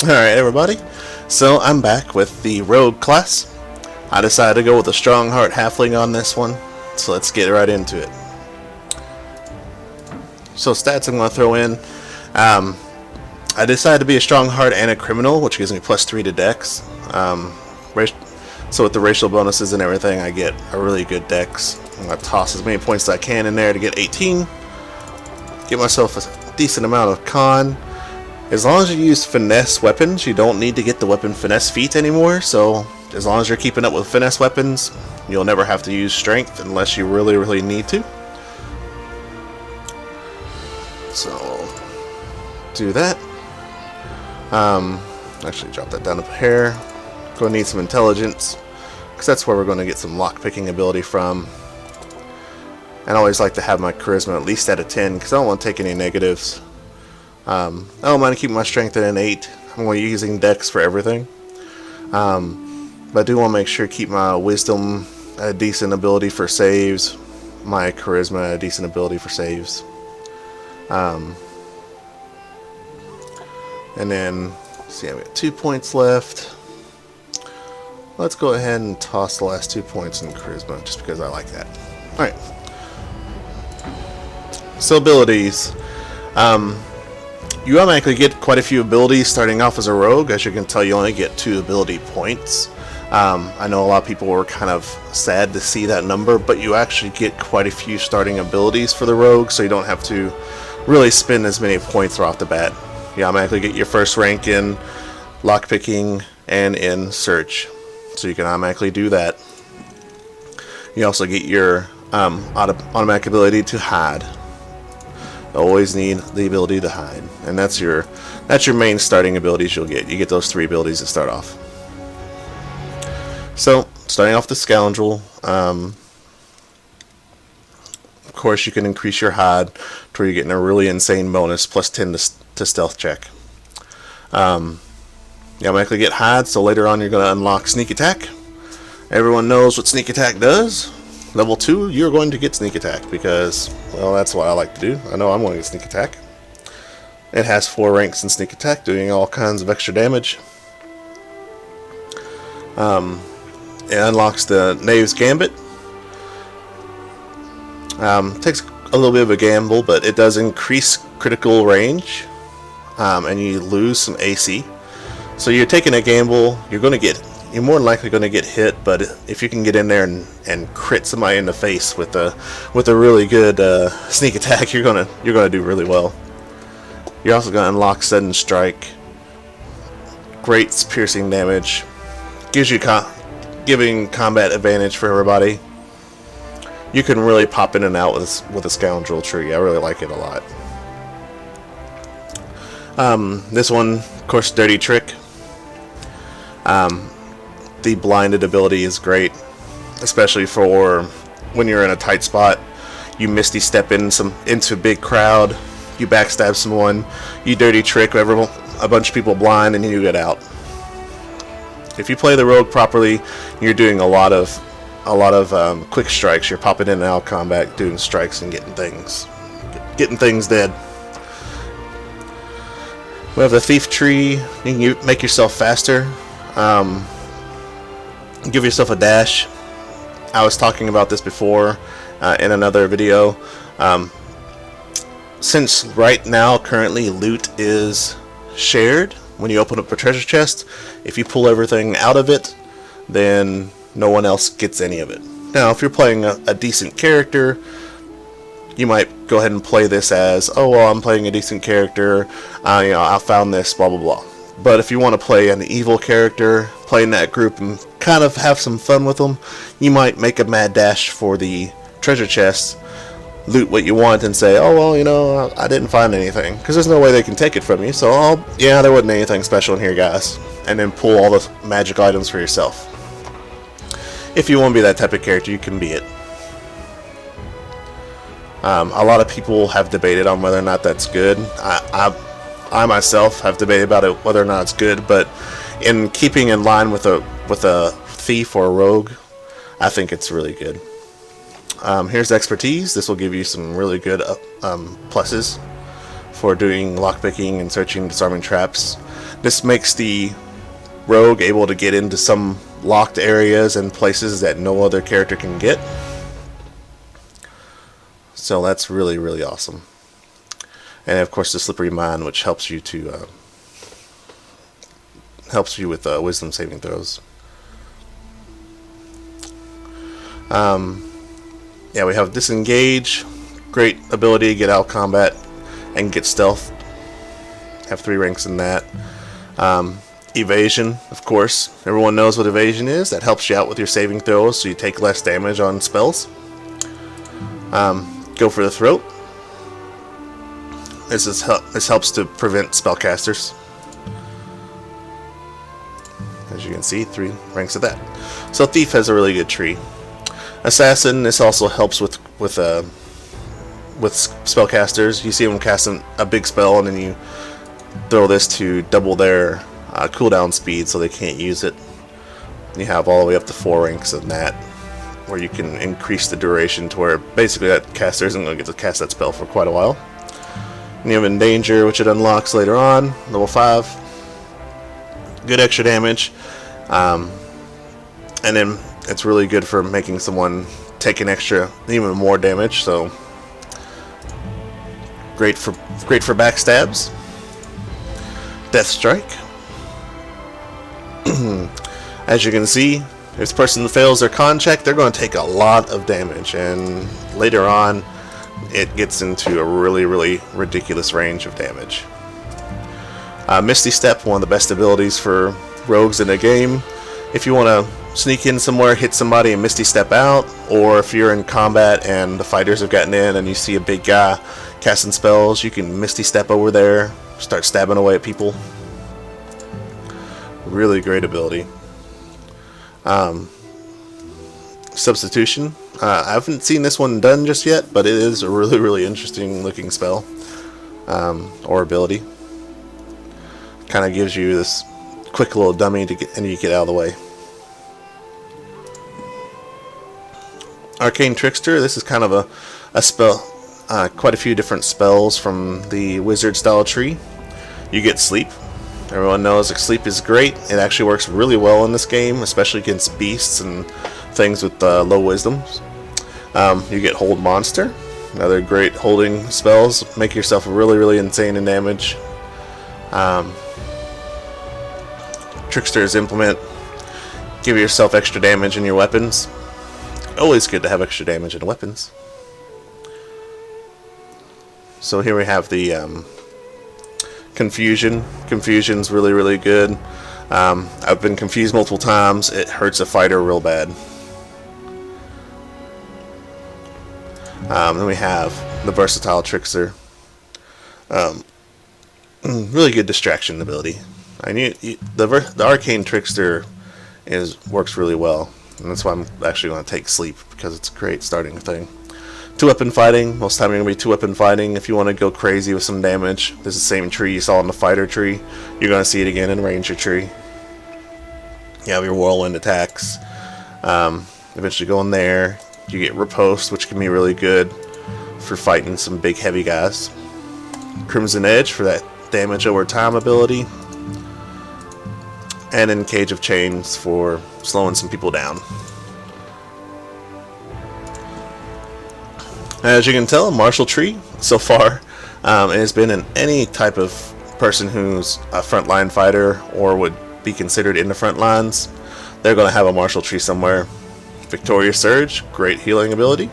Alright everybody, so I'm back with the Rogue class. I decided to go with a Strong Heart Halfling on this one, so let's get right into it. So stats I'm going to throw in, I decided to be a Strong Heart and a Criminal, which gives me +3 to Dex. So with the racial bonuses and everything, I get a really good Dex. I'm going to toss as many points as I can in there to get 18. Get myself a decent amount of Con. As long as you use finesse weapons, you don't need to get the weapon finesse feat anymore, so as long as you're keeping up with finesse weapons, you'll never have to use strength unless you really need to. So, do that. Actually drop that down a hair. Gonna need some intelligence, because that's where we're going to get some lockpicking ability from. And I always like to have my charisma at least at a 10, because I don't want to take any negatives. I don't mind keeping my strength at an 8. I'm going to be using Dex for everything. But I do want to make sure to keep my wisdom at a decent ability for saves, my charisma at a decent ability for saves. And then, see, I've got 2 points left. Let's go ahead and toss the last 2 points in charisma, just because I like that. Alright. So abilities. You automatically get quite a few abilities starting off as a rogue. As you can tell, you only get 2 ability points. I know a lot of people were kind of sad to see that number, but you actually get quite a few starting abilities for the rogue, so you don't have to really spend as many points right off the bat. You automatically get your first rank in lockpicking and in search, so you can automatically do that. You also get your automatic ability to hide. Always need the ability to hide, and that's your main starting abilities you'll get. You get those 3 abilities to start off. So, starting off the Scoundrel, of course you can increase your hide to where you're getting a really insane bonus, +10 to stealth check. You automatically get hide, so later on you're going to unlock sneak attack. Everyone knows what sneak attack does. Level 2, you're going to get sneak attack because, well, that's what I like to do. I know I'm going to get sneak attack. It has 4 ranks in sneak attack, doing all kinds of extra damage. It unlocks the Knave's Gambit. Takes a little bit of a gamble, but it does increase critical range, and you lose some AC. So you're taking a gamble. You're more than likely going to get hit, but if you can get in there and crit somebody in the face with a really good sneak attack, you're gonna do really well. You're also going to unlock Sudden Strike. Great piercing damage. Gives you giving combat advantage for everybody. You can really pop in and out with a Scoundrel tree. I really like it a lot. This one, of course, Dirty Trick. The blinded ability is great, especially for when you're in a tight spot. You misty step into a big crowd, you backstab someone, you dirty trick a bunch of people blind, and you get out. If you play the rogue properly, you're doing a lot of quick strikes. You're popping in and out of combat, doing strikes and getting things dead. We have the Thief Tree. You can make yourself faster. Give yourself a dash. I was talking about this before in another video. Since right now currently loot is shared, when you open up a treasure chest, if you pull everything out of it, then no one else gets any of it. Now if you're playing a decent character, you might go ahead and play this as, oh well, I'm playing a decent character, I found this, blah blah blah. But if you want to play an evil character, play in that group and kind of have some fun with them, you might make a mad dash for the treasure chest, loot what you want, and say, oh well, I didn't find anything, because there's no way they can take it from you, so yeah, there wasn't anything special in here, guys, and then pull all the magic items for yourself. If you want to be that type of character, you can be it. A lot of people have debated on whether or not that's good. I myself have debated about it, whether or not it's good, but in keeping in line with a thief or a rogue, I think it's really good. Here's expertise. This will give you some really good pluses for doing lockpicking and searching, disarming traps. This makes the rogue able to get into some locked areas and places that no other character can get. So that's really, really awesome. And of course the Slippery Mind, which helps you to with wisdom saving throws. Yeah, we have Disengage, great ability to get out of combat and get stealth. Have 3 ranks in that. Evasion, of course. Everyone knows what evasion is. That helps you out with your saving throws, so you take less damage on spells. Go for the throat. This helps to prevent spellcasters. As you can see, 3 ranks of that. So Thief has a really good tree. Assassin, this also helps with spellcasters. You see them casting a big spell, and then you throw this to double their cooldown speed, so they can't use it. You have all the way up to 4 ranks of that, where you can increase the duration to where basically that caster isn't going to get to cast that spell for quite a while. And you have Endanger, which it unlocks later on, level 5. Good extra damage. And then it's really good for making someone take an extra, even more damage. So great for backstabs. Death Strike. As you can see, if this person fails their con check, they're going to take a lot of damage, and later on it gets into a really, really ridiculous range of damage. Misty Step, one of the best abilities for rogues in the game. If you want to sneak in somewhere, hit somebody and Misty Step out, or if you're in combat and the fighters have gotten in and you see a big guy casting spells, you can Misty Step over there, start stabbing away at people. Really great ability. Substitution. I haven't seen this one done just yet, but it is a really, really interesting looking spell or ability. Kind of gives you this quick little dummy to get, and you get out of the way. Arcane Trickster. This is kind of a spell, quite a few different spells from the wizard style tree. You get Sleep. Everyone knows that Sleep is great. It actually works really well in this game, especially against beasts and things with low wisdoms. You get Hold Monster. Another great holding spells. Make yourself really, really insane in damage. Trickster's Implement. Give yourself extra damage in your weapons. Always good to have extra damage in weapons. So here we have the Confusion. Confusion's really, really good. I've been confused multiple times. It hurts a fighter real bad. Then we have the Versatile Trickster. Really good distraction ability. The Arcane Trickster works really well, and that's why I'm actually going to take Sleep, because it's a great starting thing. 2-weapon fighting. Most of the time you're going to be 2-weapon fighting. If you want to go crazy with some damage, this is the same tree you saw in the fighter tree. You're going to see it again in Ranger tree. You have your whirlwind attacks. Eventually go in there. You get Riposte, which can be really good for fighting some big heavy guys. Crimson Edge for that damage over time ability. And then Cage of Chains for slowing some people down. As you can tell, Martial Tree so far has been in any type of person who's a frontline fighter or would be considered in the front lines. They're going to have a Martial Tree somewhere. Victorious Surge, great healing ability.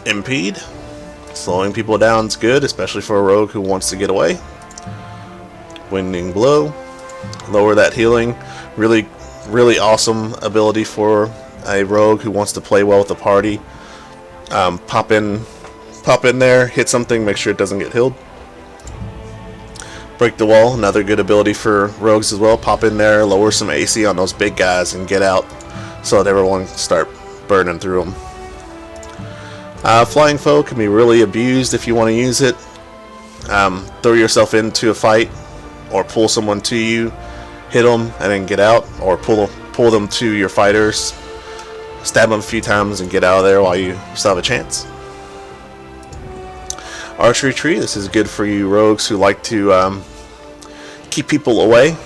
Impede, slowing people down is good, especially for a rogue who wants to get away. Winding Blow, lower that healing. Really, really awesome ability for a rogue who wants to play well with the party. Pop in there, hit something, make sure it doesn't get healed. Break the Wall, another good ability for rogues as well. Pop in there, lower some AC on those big guys, and get out so that everyone can start burning through them. Flying Foe can be really abused if you want to use it. Throw yourself into a fight, or pull someone to you, hit them, and then get out, or pull them to your fighters. Stab them a few times and get out of there while you still have a chance. Archery Tree. This is good for you rogues who like to keep people away.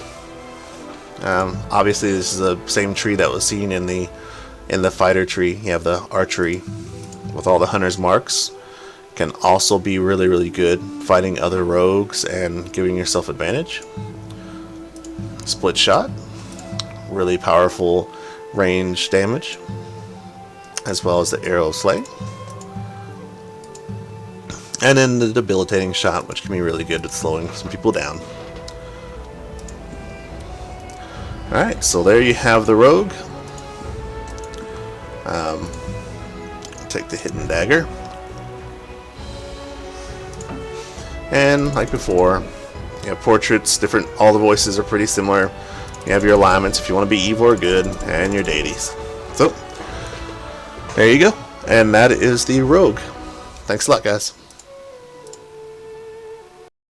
Obviously, this is the same tree that was seen in the fighter tree. You have the archery with all the hunter's marks. Can also be really, really good fighting other rogues and giving yourself advantage. Split shot, really powerful range damage, as well as the arrow slay. And then the debilitating shot, which can be really good at slowing some people down. Alright, so there you have the rogue. Take the hidden dagger. And like before, you have portraits, different, all the voices are pretty similar. You have your alignments if you want to be evil or good, and your deities. So, there you go. And that is the rogue. Thanks a lot, guys.